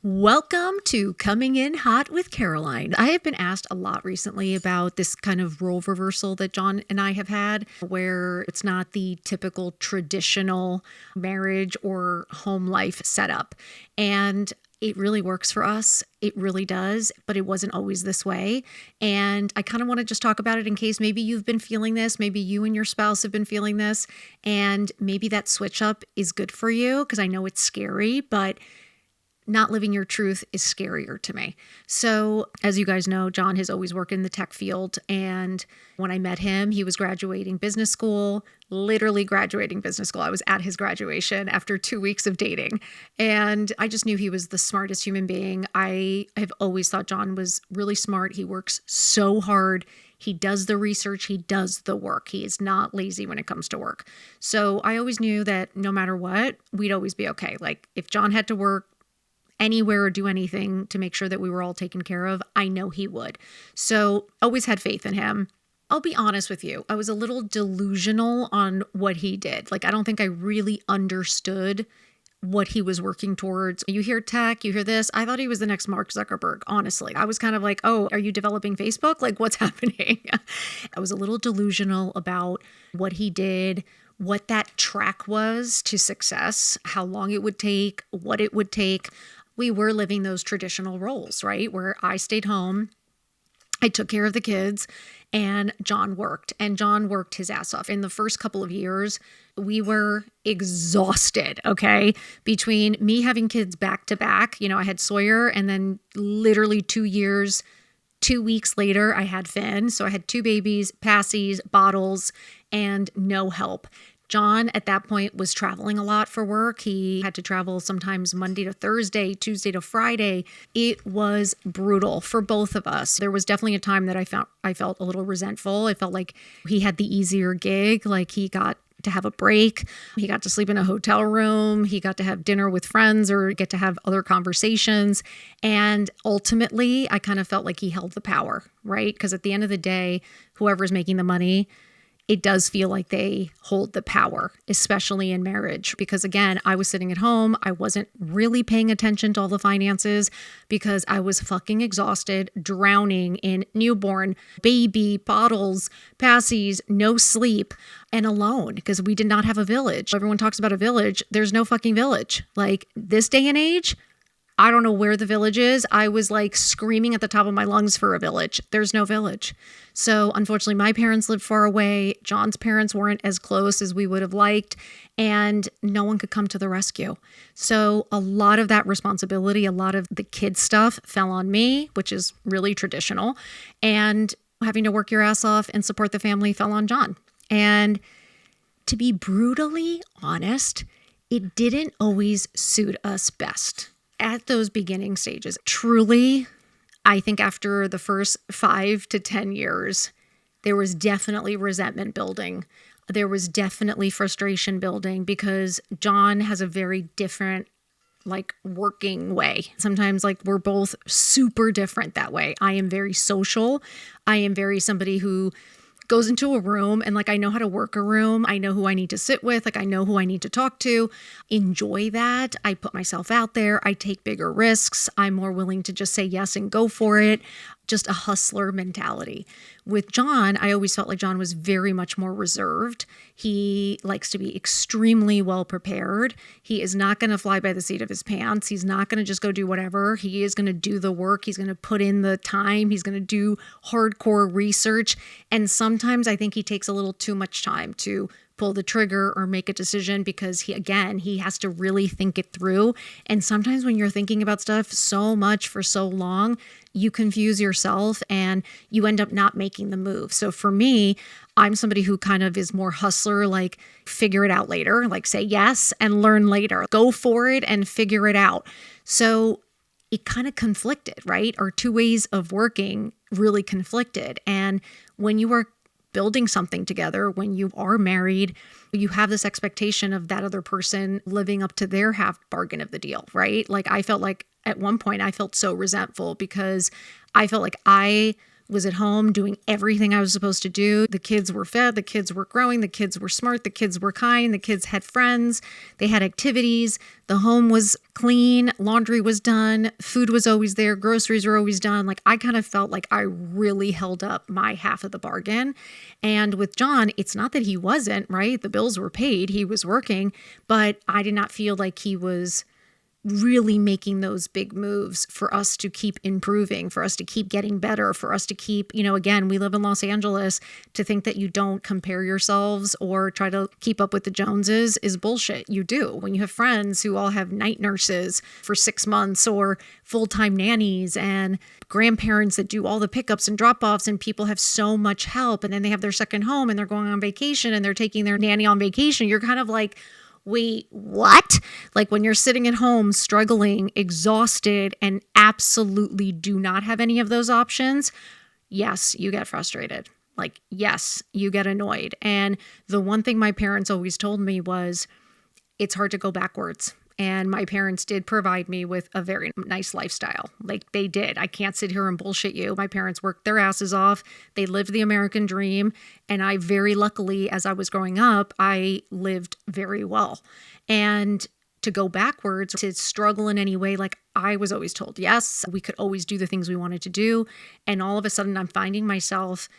Welcome to Coming In Hot with Caroline. I have been asked a lot recently about this kind of role reversal that John and I have had, where it's not the typical traditional marriage or home life setup. And it really works for us. It really does, but it wasn't always this way. And I kind of want to just talk about it in case maybe you've been feeling this, maybe you and your spouse have been feeling this, and maybe that switch up is good for you, because I know it's scary, but not living your truth is scarier to me. So as you guys know, John has always worked in the tech field. And when I met him, he was graduating business school, literally graduating business school. I was at his graduation after 2 weeks of dating. And I just knew he was the smartest human being. I have always thought John was really smart. He works so hard. He does the research. He does the work. He is not lazy when it comes to work. So I always knew that no matter what, we'd always be okay. Like if John had to work anywhere or do anything to make sure that we were all taken care of, I know he would. So always had faith in him. I'll be honest with you. I was a little delusional on what he did. Like, I don't think I really understood what he was working towards. You hear tech, you hear this. I thought he was the next Mark Zuckerberg, honestly. I was kind of like, oh, are you developing Facebook? Like, what's happening? I was a little delusional about what he did, what that track was to success, how long it would take, what it would take. We were living those traditional roles, right? Where I stayed home, I took care of the kids, and John worked. And John worked his ass off. In the first couple of years, we were exhausted, okay? Between me having kids back to back, I had Sawyer, and then literally 2 years, 2 weeks later, I had Finn. So I had 2 babies, passies, bottles, and no help. John at that point was traveling a lot for work. He had to travel sometimes Monday to Thursday, Tuesday to Friday. It was brutal for both of us. There was definitely a time that I felt a little resentful. I felt like he had the easier gig, like he got to have a break. He got to sleep in a hotel room. He got to have dinner with friends or get to have other conversations. And ultimately, I kind of felt like he held the power, right? Because at the end of the day, whoever's making the money, it does feel like they hold the power, especially in marriage. Because again, I was sitting at home. I wasn't really paying attention to all the finances because I was fucking exhausted, drowning in newborn, baby, bottles, passies, no sleep, and alone because we did not have a village. Everyone talks about a village. There's no fucking village. Like this day and age, I don't know where the village is. I was like screaming at the top of my lungs for a village. There's no village. So unfortunately, my parents lived far away. John's parents weren't as close as we would have liked, and no one could come to the rescue. So a lot of that responsibility, a lot of the kid stuff fell on me, which is really traditional. And having to work your ass off and support the family fell on John. And to be brutally honest, it didn't always suit us best. At those beginning stages, truly, I think after the first 5 to 10 years, there was definitely resentment building. There was definitely frustration building because John has a very different working way. Sometimes we're both super different that way. I am very social. I am very somebody who goes into a room and I know how to work a room. I know who I need to sit with. I know who I need to talk to. Enjoy that. I put myself out there. I take bigger risks. I'm more willing to just say yes and go for it. Just a hustler mentality. With John, I always felt like John was very much more reserved. He likes to be extremely well prepared. He is not going to fly by the seat of his pants. He's not going to just go do whatever. He is going to do the work. He's going to put in the time. He's going to do hardcore research. And sometimes I think he takes a little too much time to pull the trigger or make a decision because he has to really think it through. And sometimes when you're thinking about stuff so much for so long, you confuse yourself and you end up not making the move. So for me, I'm somebody who kind of is more hustler, figure it out later, say yes and learn later, go for it and figure it out. So it kind of conflicted, right? Our 2 ways of working really conflicted. And when you are building something together, when you are married, you have this expectation of that other person living up to their half bargain of the deal, right? I felt like at one point I felt so resentful because I felt like I was at home doing everything I was supposed to do. The kids were fed, the kids were growing, the kids were smart, the kids were kind, the kids had friends, they had activities, the home was clean, laundry was done, food was always there, groceries were always done. Like I kind of felt like I really held up my half of the bargain. And with John, it's not that he wasn't, right? The bills were paid, he was working, but I did not feel like he was really making those big moves for us to keep improving, for us to keep getting better, for us to keep, again, we live in Los Angeles. To think that you don't compare yourselves or try to keep up with the Joneses is bullshit. You do. When you have friends who all have night nurses for 6 months or full-time nannies and grandparents that do all the pickups and drop-offs, and people have so much help, and then they have their second home and they're going on vacation and they're taking their nanny on vacation, you're kind of like, wait, what? Like when you're sitting at home struggling, exhausted, and absolutely do not have any of those options, yes, you get frustrated. Like, yes, you get annoyed. And the one thing my parents always told me was, it's hard to go backwards. And my parents did provide me with a very nice lifestyle. Like they did. I can't sit here and bullshit you. My parents worked their asses off. They lived the American dream. And I very luckily, as I was growing up, I lived very well. And to go backwards, to struggle in any way, like I was always told, yes, we could always do the things we wanted to do. And all of a sudden I'm finding myself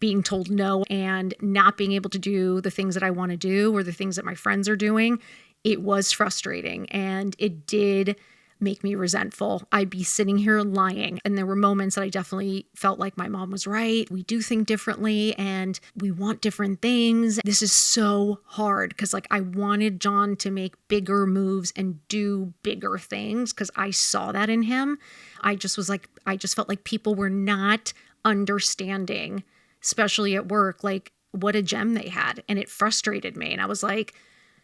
being told no and not being able to do the things that I want to do or the things that my friends are doing. It was frustrating and it did make me resentful. I'd be sitting here lying. And there were moments that I definitely felt like my mom was right. We do think differently and we want different ththings. This is so hard because I wanted John to make bigger moves and do bigger things because I saw that in him. I just felt like people were not understanding, especially at work, like what a gem they had. And it frustrated me. And I was like,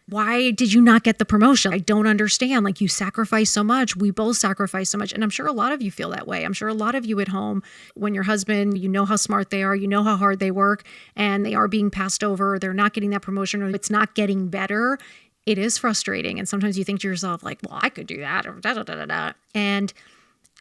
why did you not get the promotion? I don't understand. Like you sacrifice so much. We both sacrifice so much. And I'm sure a lot of you feel that way. I'm sure a lot of you at home, when your husband, you know how smart they are, you know how hard they work, and they are being passed over, they're not getting that promotion, or it's not getting better. It is frustrating. And sometimes you think to yourself like, well, I could do that, or da da da da da. And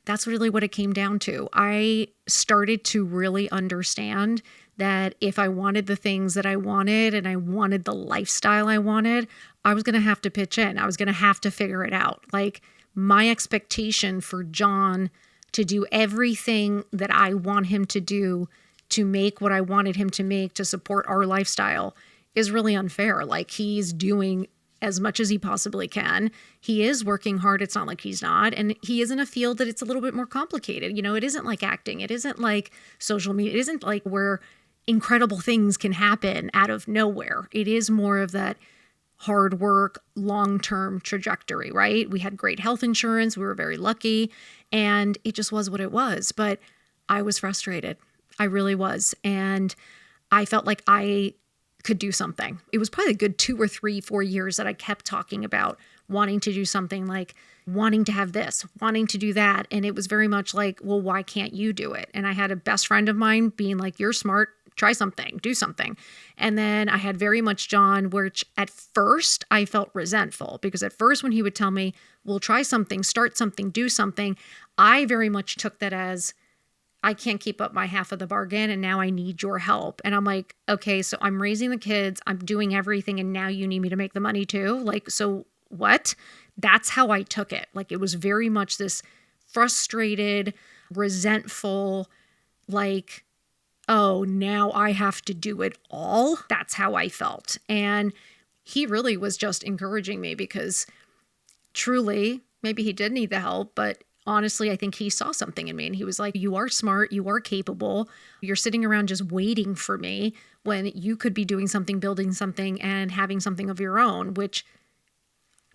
that's really what it came down to. I started to really understand that if I wanted the things that I wanted and I wanted the lifestyle I wanted, I was going to have to pitch in. I was going to have to figure it out. Like my expectation for John to do everything that I want him to do to make what I wanted him to make to support our lifestyle is really unfair. Like he's doing as much as he possibly can. He is working hard. It's not like he's not. And he is in a field that it's a little bit more complicated. It isn't like acting. It isn't like social media. It isn't like where incredible things can happen out of nowhere. It is more of that hard work, long-term trajectory, right? We had great health insurance. We were very lucky and it just was what it was. But I was frustrated. I really was. And I felt like I could do something. It was probably a good 2 or 3, 4 years that I kept talking about wanting to do something, like wanting to have this, wanting to do that. And it was very much like, well, why can't you do it? And I had a best friend of mine being like, you're smart, try something, do something. And then I had very much John, which at first I felt resentful because at first when he would tell me, well, try something, start something, do something, I very much took that as, I can't keep up my half of the bargain and now I need your help. And I'm like, okay, so I'm raising the kids, I'm doing everything, and now you need me to make the money too? Like, so what? That's how I took it. Like it was very much this frustrated, resentful, like, oh, now I have to do it all. That's how I felt. And he really was just encouraging me because truly, maybe he did need the help, but honestly, I think he saw something in me and he was like, you are smart, you are capable. You're sitting around just waiting for me when you could be doing something, building something, and having something of your own, which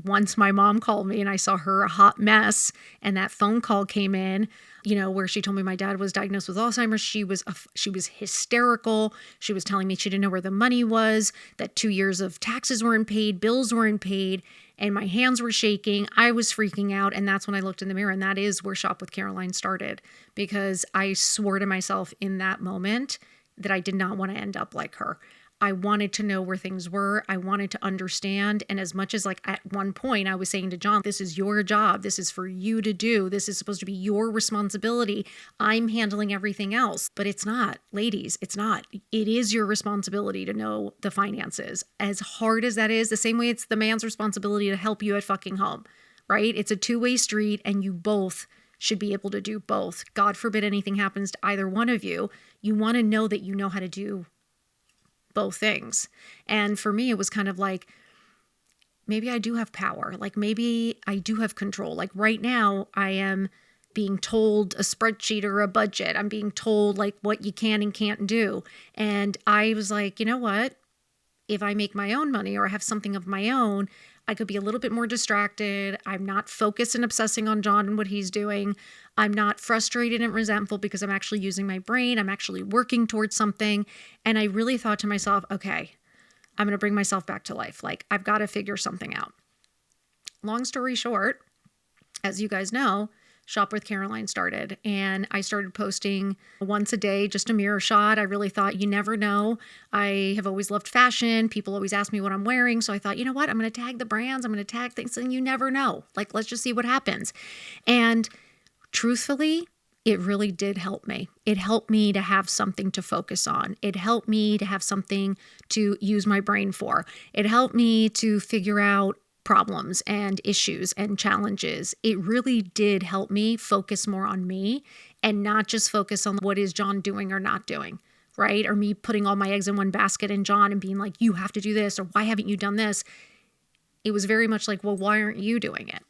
once my mom called me and I saw her a hot mess and that phone call came in, where she told me my dad was diagnosed with Alzheimer, she was hysterical. She was telling me she didn't know where the money was, that 2 years of taxes weren't paid, bills weren't paid, and my hands were shaking. I was freaking out. And that's when I looked in the mirror. And that is where Shop with Caroline started, because I swore to myself in that moment that I did not want to end up like her. I wanted to know where things were. I wanted to understand. And as much as like at one point I was saying to John, this is your job. This is for you to do. This is supposed to be your responsibility. I'm handling everything else. But it's not, ladies, it's not. It is your responsibility to know the finances. As hard as that is, the same way it's the man's responsibility to help you at fucking home, right? It's a two-way street and you both should be able to do both. God forbid anything happens to either one of you. You want to know that you know how to do both things. And for me, it was kind of like, maybe I do have power. Like maybe I do have control. Like right now I am being told a spreadsheet or a budget. I'm being told like what you can and can't do. And I was like, you know what? If I make my own money or I have something of my own, I could be a little bit more distracted. I'm not focused and obsessing on John and what he's doing. I'm not frustrated and resentful because I'm actually using my brain. I'm actually working towards something. And I really thought to myself, okay, I'm going to bring myself back to life. Like I've got to figure something out. Long story short, as you guys know, Shop with Caroline started and I started posting once a day, just a mirror shot. I really thought you never know. I have always loved fashion. People always ask me what I'm wearing. So I thought, you know what? I'm going to tag the brands. I'm going to tag things and you never know. Like, let's just see what happens. And truthfully, it really did help me. It helped me to have something to focus on. It helped me to have something to use my brain for. It helped me to figure out problems and issues and challenges. It really did help me focus more on me and not just focus on what is John doing or not doing, right? Or me putting all my eggs in one basket in John and being like, you have to do this, or why haven't you done this? It was very much like, well, why aren't you doing it?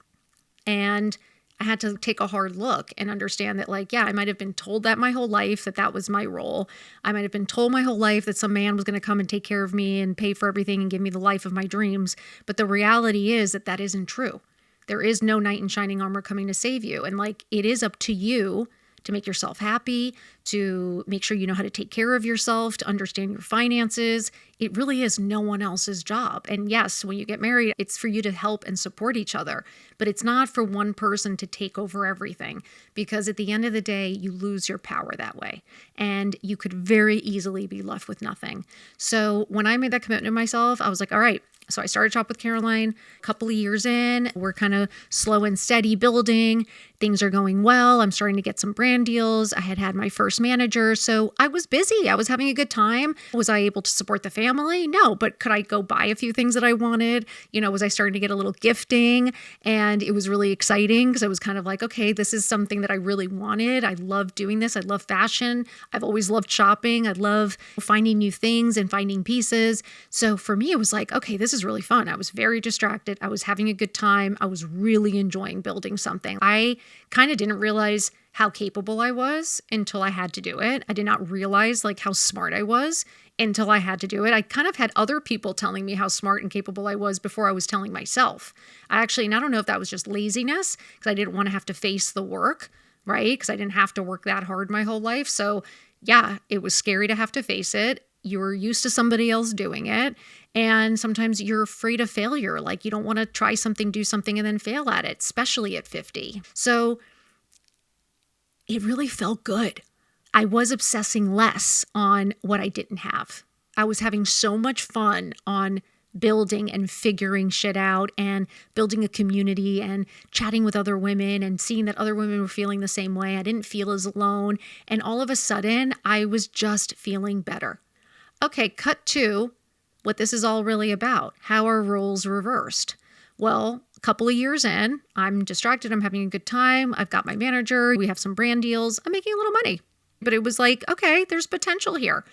And I had to take a hard look and understand that, like, yeah, I might have been told that my whole life, that that was my role. I might have been told my whole life that some man was going to come and take care of me and pay for everything and give me the life of my dreams. But the reality is that that isn't true. There is no knight in shining armor coming to save you. And like, it is up to you to make yourself happy, to make sure you know how to take care of yourself, to understand your finances. It really is no one else's job. And yes, when you get married, it's for you to help and support each other, but it's not for one person to take over everything, because at the end of the day, you lose your power that way and you could very easily be left with nothing. So when I made that commitment to myself, I was like, all right. So I started Shop with Caroline a couple of years in. We're kind of slow and steady building. Things are going well. I'm starting to get some brand deals. I had my first manager. So I was busy. I was having a good time. Was I able to support the family? No, but could I go buy a few things that I wanted? You know, was I starting to get a little gifting? And it was really exciting because I was kind of like, okay, this is something that I really wanted. I love doing this. I love fashion. I've always loved shopping. I love finding new things and finding pieces. So for me, it was like, okay, this is really fun. I was very distracted. I was having a good time. I was really enjoying building something. I kind of didn't realize how capable I was until I had to do it. I did not realize like how smart I was until I had to do it. I kind of had other people telling me how smart and capable I was before I was telling myself. And I don't know if that was just laziness because I didn't want to have to face the work, right? Because I didn't have to work that hard my whole life. So yeah, it was scary to have to face it. You're used to somebody else doing it. And sometimes you're afraid of failure. Like you don't want to try something, do something, and then fail at it, especially at 50. So it really felt good. I was obsessing less on what I didn't have. I was having so much fun on building and figuring shit out and building a community and chatting with other women and seeing that other women were feeling the same way. I didn't feel as alone. And all of a sudden, I was just feeling better. Okay, cut to what this is all really about. How are roles reversed? Well, a couple of years in, I'm distracted. I'm having a good time. I've got my manager. We have some brand deals. I'm making a little money. But it was like, okay, there's potential here.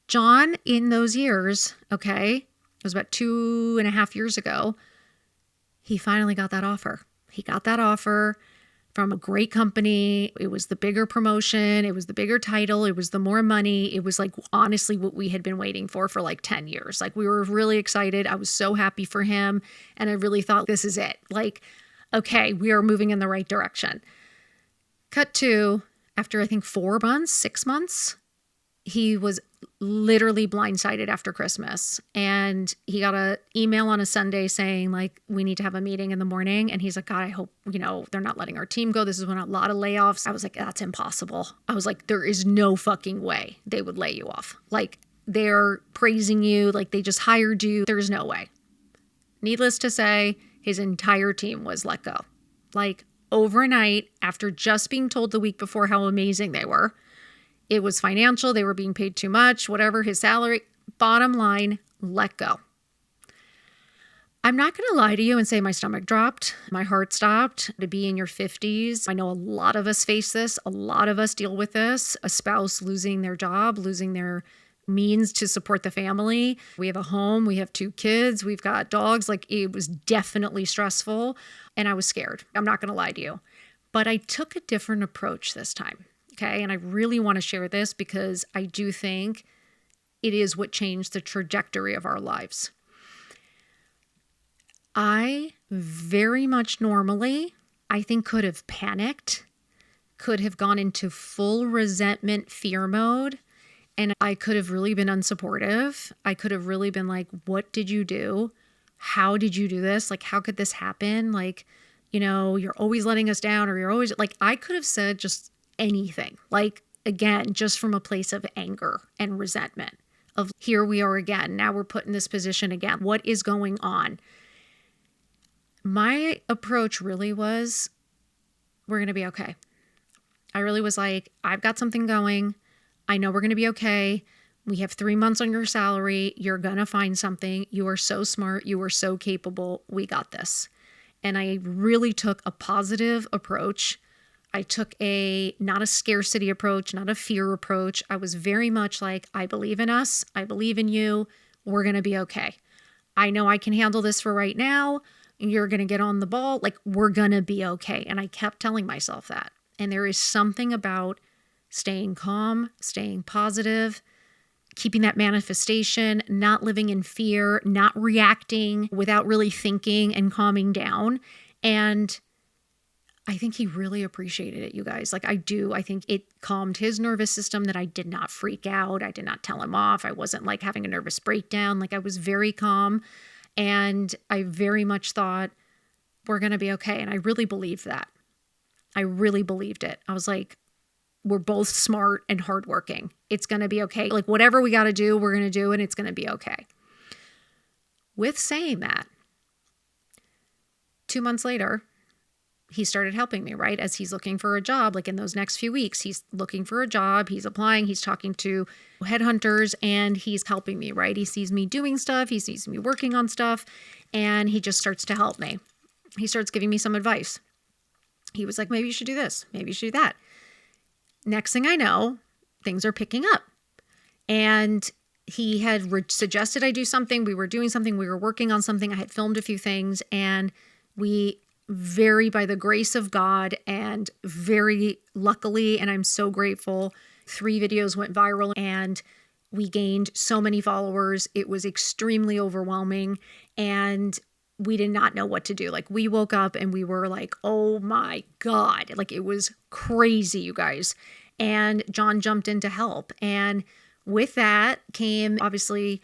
John, in those years, okay, it was about 2.5 years ago, he finally got that offer. He got that offer from a great company. It was the bigger promotion. It was the bigger title. It was the more money. It was like honestly what we had been waiting for like 10 years. Like we were really excited. I was so happy for him. And I really thought this is it. Like, okay, we are moving in the right direction. Cut to after I think 4 months, 6 months, he was literally blindsided after Christmas. And he got an email on a Sunday saying like, we need to have a meeting in the morning. And he's like, God, I hope, they're not letting our team go. This is when a lot of layoffs. I was like, that's impossible. I was like, there is no fucking way they would lay you off. Like they're praising you, like they just hired you. There's no way. Needless to say, his entire team was let go. Like overnight, after just being told the week before how amazing they were. It was financial. They were being paid too much, whatever, his salary. Bottom line, let go. I'm not going to lie to you and say my stomach dropped. My heart stopped. To be in your 50s, I know a lot of us face this. A lot of us deal with this. A spouse losing their job, losing their means to support the family. We have a home. We have 2 kids. We've got dogs. Like it was definitely stressful. And I was scared. I'm not going to lie to you. But I took a different approach this time. Okay. And I really want to share this because I do think it is what changed the trajectory of our lives. I very much normally, I think, could have panicked, could have gone into full resentment, fear mode, and I could have really been unsupportive. I could have really been like, what did you do? How did you do this? Like, how could this happen? Like, you're always letting us down, or you're always like, I could have said just anything. Like, again, just from a place of anger and resentment of here we are again. Now we're put in this position again. What is going on? My approach really was, we're going to be okay. I really was like, I've got something going. I know we're going to be okay. We have 3 months on your salary. You're going to find something. You are so smart. You are so capable. We got this. And I really took a positive approach. I took not a scarcity approach, not a fear approach. I was very much like, I believe in us. I believe in you. We're going to be okay. I know I can handle this for right now. You're going to get on the ball. Like, we're going to be okay. And I kept telling myself that. And there is something about staying calm, staying positive, keeping that manifestation, not living in fear, not reacting without really thinking and calming down. And I think he really appreciated it, you guys. Like I do. I think it calmed his nervous system that I did not freak out. I did not tell him off. I wasn't like having a nervous breakdown. Like I was very calm. And I very much thought, we're going to be okay. And I really believed that. I really believed it. I was like, we're both smart and hardworking. It's going to be okay. Like whatever we got to do, we're going to do, and it's going to be okay. With saying that, 2 months later, he started helping me, right? As he's looking for a job, like in those next few weeks, he's looking for a job, he's applying, he's talking to headhunters, and he's helping me, right? He sees me doing stuff, he sees me working on stuff, and he just starts to help me. He starts giving me some advice. He was like, maybe you should do this, maybe you should do that. Next thing I know, things are picking up. And he had suggested I do something. We were doing something. We were working on something. I had filmed a few things, and we by the grace of God and very luckily, and I'm so grateful, 3 videos went viral and we gained so many followers. It was extremely overwhelming and we did not know what to do. Like we woke up and we were like, oh my God, like it was crazy, you guys. And John jumped in to help. And with that came obviously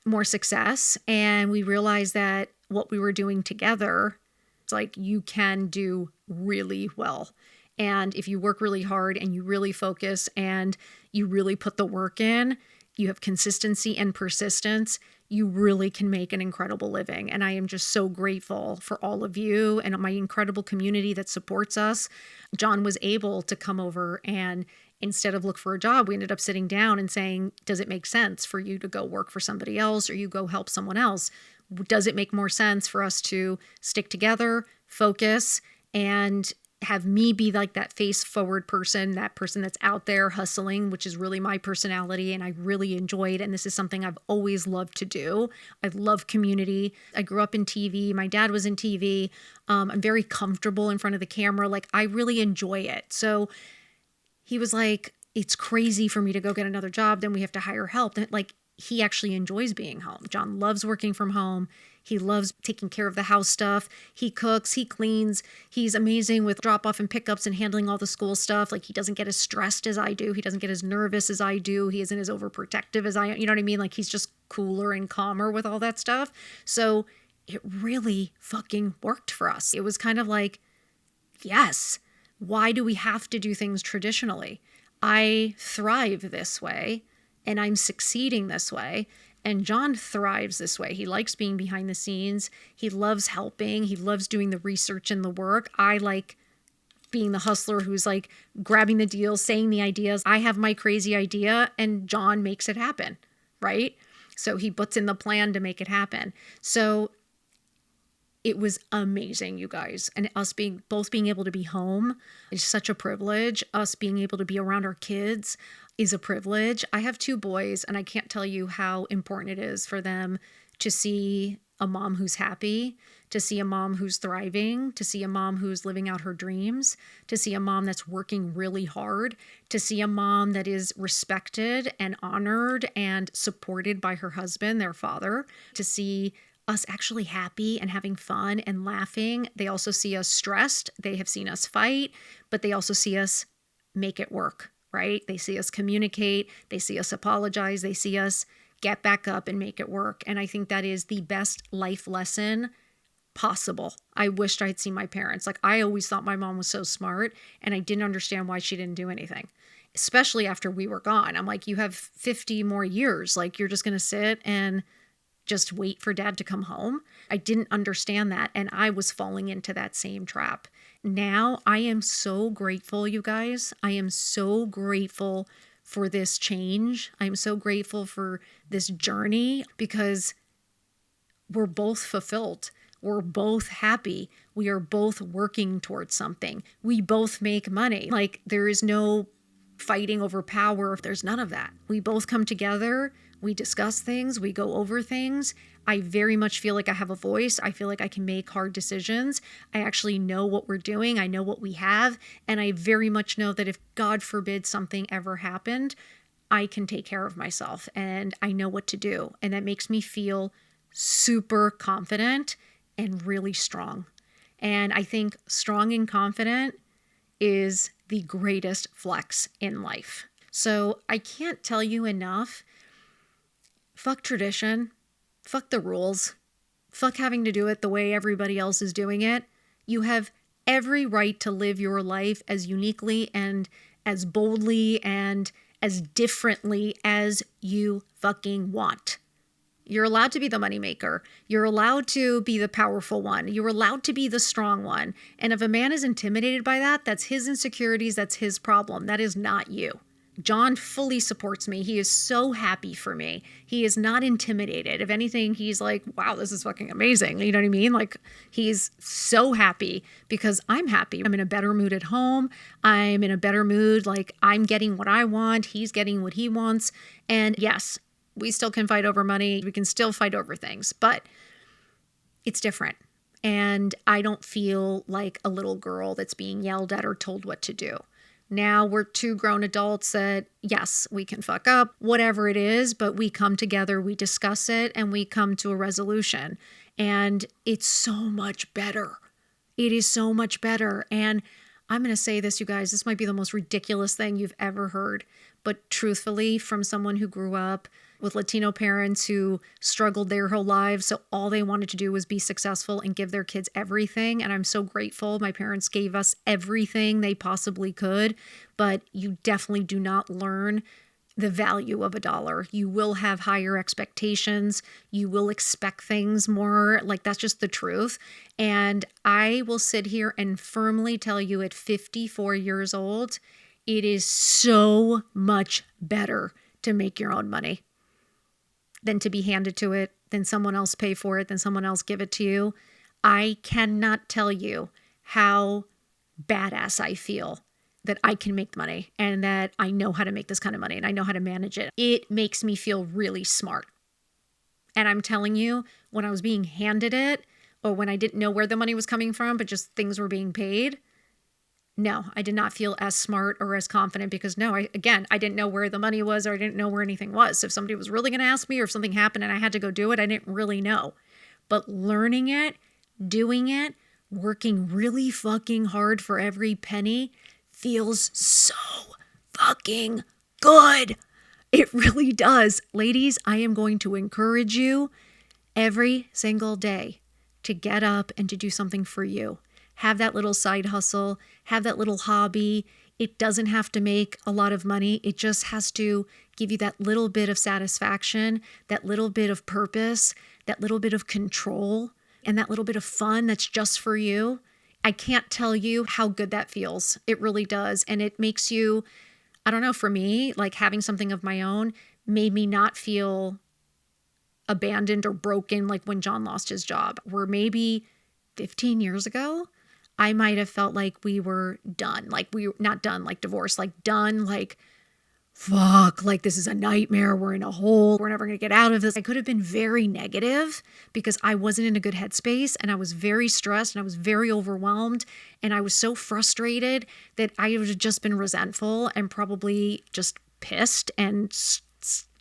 more success. And we realized that what we were doing together, it's like you can do really well. And if you work really hard and you really focus and you really put the work in, you have consistency and persistence, you really can make an incredible living. And I am just so grateful for all of you and my incredible community that supports us. John was able to come over and instead of look for a job, we ended up sitting down and saying, does it make sense for you to go work for somebody else or you go help someone else? Does it make more sense for us to stick together, focus, and have me be like that face forward person, that person that's out there hustling, which is really my personality. And I really enjoy it. And this is something I've always loved to do. I love community. I grew up in TV. My dad was in TV. I'm very comfortable in front of the camera. Like I really enjoy it. So he was like, it's crazy for me to go get another job. Then we have to hire help. Like he actually enjoys being home. John loves working from home. He loves taking care of the house stuff. He cooks, he cleans. He's amazing with drop off and pickups and handling all the school stuff. Like he doesn't get as stressed as I do. He doesn't get as nervous as I do. He isn't as overprotective as I am. You know what I mean? Like he's just cooler and calmer with all that stuff. So it really fucking worked for us. It was kind of like, yes, why do we have to do things traditionally? I thrive this way. and I'm succeeding this way. And John thrives this way. He likes being behind the scenes. He loves helping. He loves doing the research and the work. I like being the hustler who's like grabbing the deals, saying the ideas. I have my crazy idea and John makes it happen, right? So he puts in the plan to make it happen. So it was amazing, you guys. And us both being able to be home is such a privilege. Us being able to be around our kids is a privilege. I have 2 boys, and I can't tell you how important it is for them to see a mom who's happy, to see a mom who's thriving, to see a mom who's living out her dreams, to see a mom that's working really hard, to see a mom that is respected and honored and supported by her husband, their father, to see us actually happy and having fun and laughing. They also see us stressed. They have seen us fight, but they also see us make it work, right? They see us communicate. They see us apologize. They see us get back up and make it work. And I think that is the best life lesson possible. I wished I'd seen my parents. Like, I always thought my mom was so smart, and I didn't understand why she didn't do anything, especially after we were gone. I'm like, you have 50 more years. Like, you're just going to sit and just wait for dad to come home. I didn't understand that. And I was falling into that same trap. Now I am so grateful, you guys. I am so grateful for this change. I'm so grateful for this journey because we're both fulfilled. We're both happy. We are both working towards something. We both make money. Like, there is no fighting over power. There's none of that. We both come together. We discuss things. We go over things. I very much feel like I have a voice. I feel like I can make hard decisions. I actually know what we're doing. I know what we have. And I very much know that if God forbid something ever happened, I can take care of myself and I know what to do. And that makes me feel super confident and really strong. And I think strong and confident is the greatest flex in life. So I can't tell you enough. Fuck tradition. Fuck the rules. Fuck having to do it the way everybody else is doing it. You have every right to live your life as uniquely and as boldly and as differently as you fucking want. You're allowed to be the moneymaker. You're allowed to be the powerful one. You're allowed to be the strong one. And if a man is intimidated by that, that's his insecurities. That's his problem. That is not you. John fully supports me. He is so happy for me. He is not intimidated. If anything, he's like, wow, this is fucking amazing. You know what I mean? Like, he's so happy because I'm happy. I'm in a better mood at home. I'm in a better mood. Like, I'm getting what I want. He's getting what he wants. And yes, we still can fight over money. We can still fight over things, but it's different. And I don't feel like a little girl that's being yelled at or told what to do. Now we're 2 grown adults that, yes, we can fuck up, whatever it is, but we come together, we discuss it, and we come to a resolution. And it's so much better. It is so much better. And I'm going to say this, you guys, this might be the most ridiculous thing you've ever heard, but truthfully, from someone who grew up with Latino parents who struggled their whole lives, so all they wanted to do was be successful and give their kids everything. And I'm so grateful. My parents gave us everything they possibly could, but you definitely do not learn the value of $1. You will have higher expectations. You will expect things more. Like, that's just the truth. And I will sit here and firmly tell you at 54 years old, it is so much better to make your own money than to be handed to it, than someone else pay for it, than someone else give it to you. I cannot tell you how badass I feel that I can make money and that I know how to make this kind of money and I know how to manage it. It makes me feel really smart. And I'm telling you, when I was being handed it or when I didn't know where the money was coming from, but just things were being paid, no, I did not feel as smart or as confident because I didn't know where the money was or I didn't know where anything was. So if somebody was really going to ask me or if something happened and I had to go do it, I didn't really know. But learning it, doing it, working really fucking hard for every penny feels so fucking good. It really does. Ladies, I am going to encourage you every single day to get up and to do something for you. Have that little side hustle, have that little hobby. It doesn't have to make a lot of money. It just has to give you that little bit of satisfaction, that little bit of purpose, that little bit of control, and that little bit of fun that's just for you. I can't tell you how good that feels. It really does. And it makes you, I don't know, for me, like having something of my own made me not feel abandoned or broken like when John lost his job, where maybe 15 years ago, I might have felt like we were done. Like we were not done, like divorce, like done, like fuck, like this is a nightmare. We're in a hole. We're never going to get out of this. I could have been very negative because I wasn't in a good headspace and I was very stressed and I was very overwhelmed and I was so frustrated that I would have just been resentful and probably just pissed and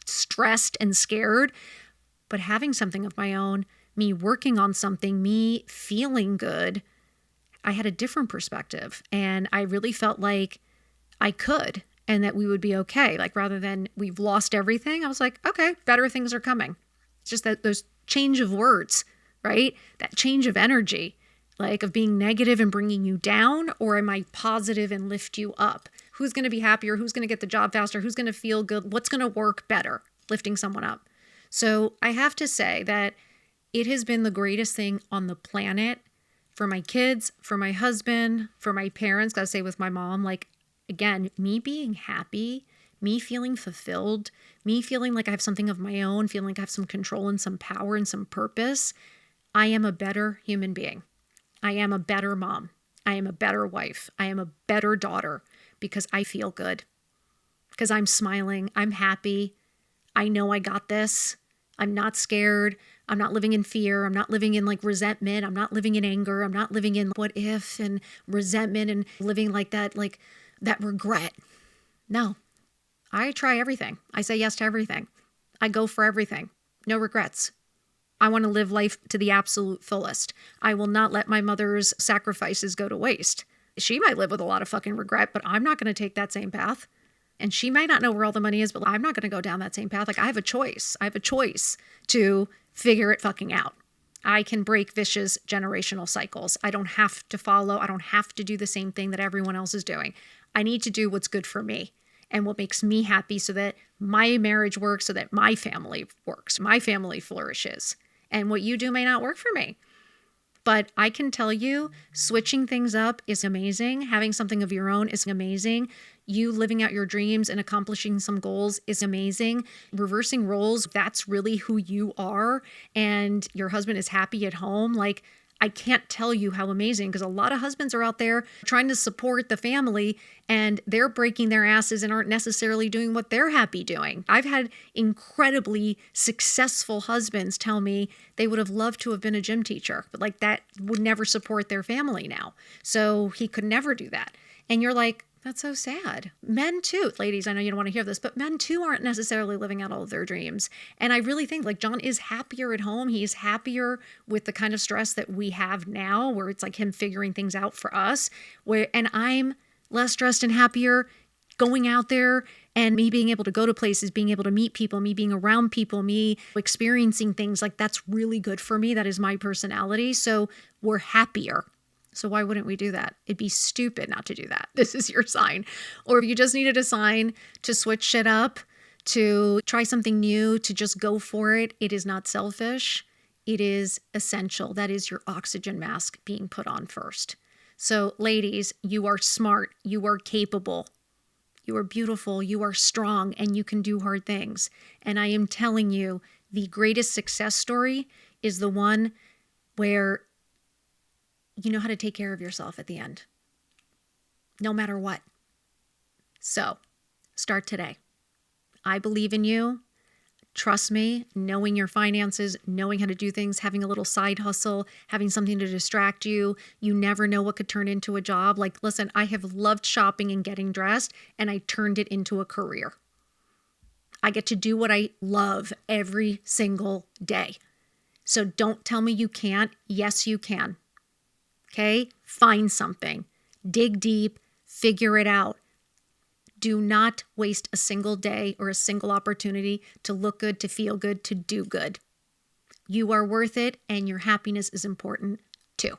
stressed and scared. But having something of my own, me working on something, me feeling good, I had a different perspective and I really felt like I could. And that we would be okay. Like rather than we've lost everything, I was like, okay, better things are coming. It's just that those change of words, right? That change of energy, like of being negative and bringing you down, or am I positive and lift you up? Who's going to be happier? Who's going to get the job faster? Who's going to feel good? What's going to work better? Lifting someone up. So I have to say that it has been the greatest thing on the planet for my kids, for my husband, for my parents. Gotta say with my mom, like, again, me being happy, me feeling fulfilled, me feeling like I have something of my own, feeling like I have some control and some power and some purpose, I am a better human being. I am a better mom. I am a better wife. I am a better daughter because I feel good, because I'm smiling. I'm happy. I know I got this. I'm not scared. I'm not living in fear. I'm not living in like resentment. I'm not living in anger. I'm not living in what if and resentment and living like that regret. No, I try everything. I say yes to everything. I go for everything. No regrets. I want to live life to the absolute fullest. I will not let my mother's sacrifices go to waste. She might live with a lot of fucking regret, but I'm not going to take that same path. And she might not know where all the money is, but I'm not going to go down that same path. Like I have a choice. I have a choice to figure it fucking out. I can break vicious generational cycles. I don't have to follow. I don't have to do the same thing that everyone else is doing. I need to do what's good for me and what makes me happy so that my marriage works, so that my family works, my family flourishes. And what you do may not work for me. But I can tell you, switching things up is amazing. Having something of your own is amazing. You living out your dreams and accomplishing some goals is amazing. Reversing roles, that's really who you are. And your husband is happy at home. Like, I can't tell you how amazing, because a lot of husbands are out there trying to support the family and they're breaking their asses and aren't necessarily doing what they're happy doing. I've had incredibly successful husbands tell me they would have loved to have been a gym teacher, but like that would never support their family now. So he could never do that. And you're like, that's so sad. Men too, ladies, I know you don't want to hear this, but men too aren't necessarily living out all of their dreams. And I really think like John is happier at home. He's happier with the kind of stress that we have now, where it's like him figuring things out for us, and I'm less stressed and happier going out there and me being able to go to places, being able to meet people, me being around people, me experiencing things. Like that's really good for me. That is my personality. So we're happier. So why wouldn't we do that? It'd be stupid not to do that. This is your sign. Or if you just needed a sign to switch shit up, to try something new, to just go for it, it is not selfish. It is essential. That is your oxygen mask being put on first. So ladies, you are smart. You are capable. You are beautiful. You are strong, and you can do hard things. And I am telling you, the greatest success story is the one where you know how to take care of yourself at the end, no matter what. So start today. I believe in you. Trust me, knowing your finances, knowing how to do things, having a little side hustle, having something to distract you. You never know what could turn into a job. Like, listen, I have loved shopping and getting dressed, and I turned it into a career. I get to do what I love every single day. So don't tell me you can't. Yes, you can. Okay? Find something. Dig deep. Figure it out. Do not waste a single day or a single opportunity to look good, to feel good, to do good. You are worth it, and your happiness is important too.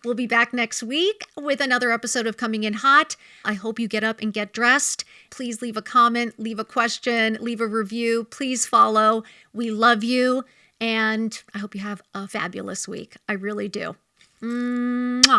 We'll be back next week with another episode of Coming In Hot. I hope you get up and get dressed. Please leave a comment, leave a question, leave a review. Please follow. We love you. And I hope you have a fabulous week. I really do. Mwah.